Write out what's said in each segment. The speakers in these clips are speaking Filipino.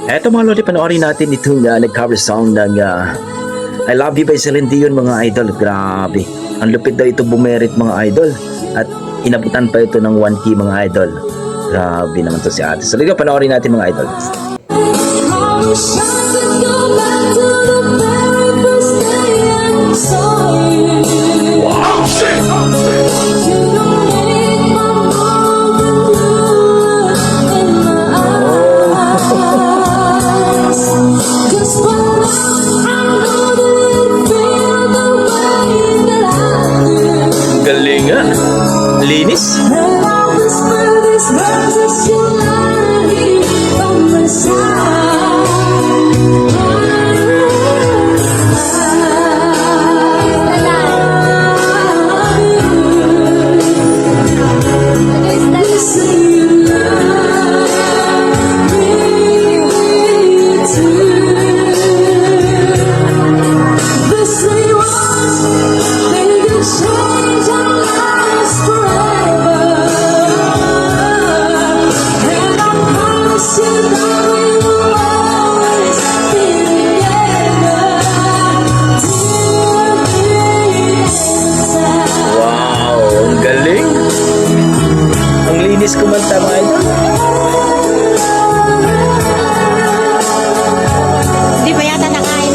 Eto mga lodi, panoorin natin itong nag-cover song ng I Love You by Celine Dion mga idol. Grabe. Ang lupit daw ito bumerit mga idol. At inabutan pa ito ng 1K mga idol. Grabe naman to si ate. So, liga, panoorin natin mga idol. Galing nga. Linis. Linis kumanta mga idol. Di ba yata nakain?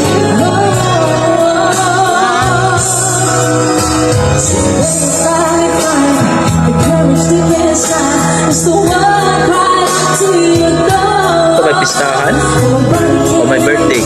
Ito may pistahan o may birthday.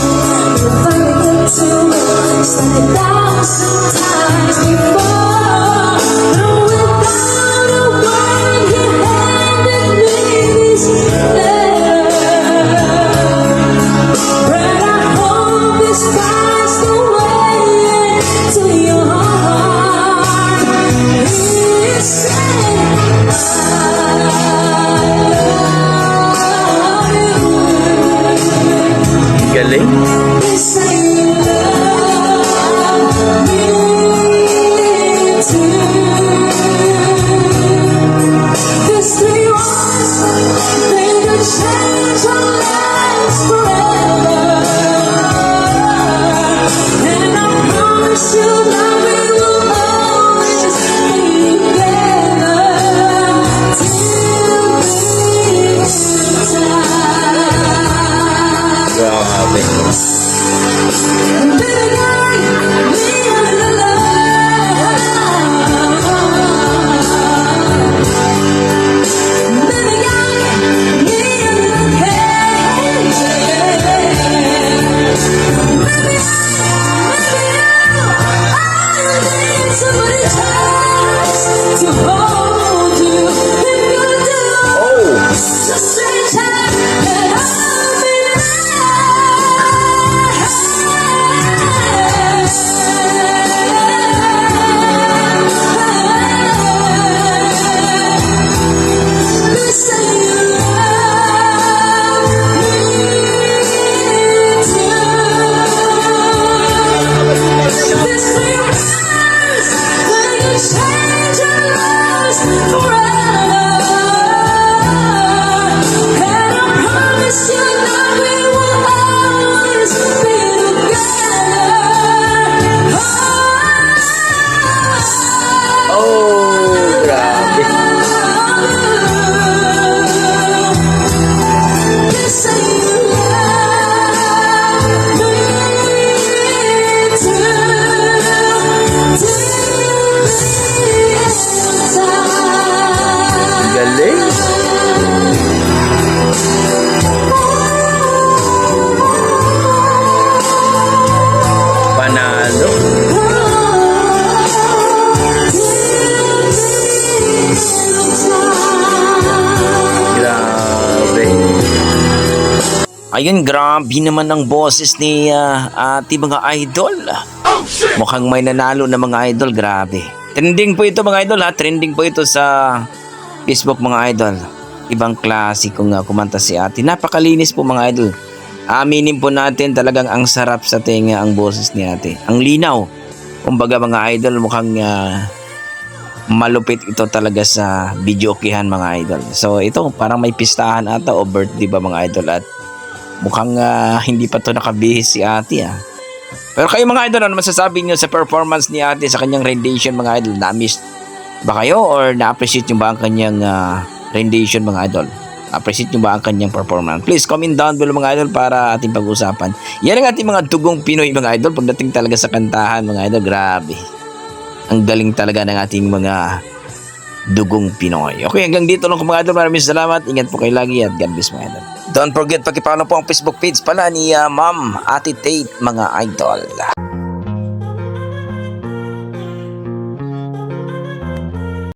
Galing. Panalo. Grabe. Ayun, grabe naman ang boses ni ati mga idol. Mukhang may nanalo na mga idol, grabe. Trending po ito mga idol ha, trending po ito sa Facebook mga idol. Ibang klase kung kumanta si ate. Napakalinis po mga idol. Aminin po natin talagang ang sarap sa tenga ang boses ni ate. Ang linaw. Kumbaga mga idol, mukhang malupit ito talaga sa videokehan mga idol. So ito parang may pistahan ata o birthday ba mga idol, at Mukhang hindi pa to nakabihis si ate Pero kayo mga idol, ano masasabi nyo sa performance ni ate sa kanyang rendition mga idol? Na-miss ba kayo or na-appreciate nyo ba ang kanyang rendition mga idol? Appreciate nyo ba ang kanyang performance? Please comment down below mga idol para ating pag-usapan. Yan ang ating mga dugong Pinoy mga idol. Pagdating talaga sa kantahan mga idol, grabe. Ang galing talaga ng ating mga dugong Pinoy. Okay, hanggang dito lang mga idol. Maraming salamat. Ingat po kayo lagi at God bless mga idol. Don't forget, paki-follow po ang Facebook page pala ni Ma'am Ate Tate mga idol.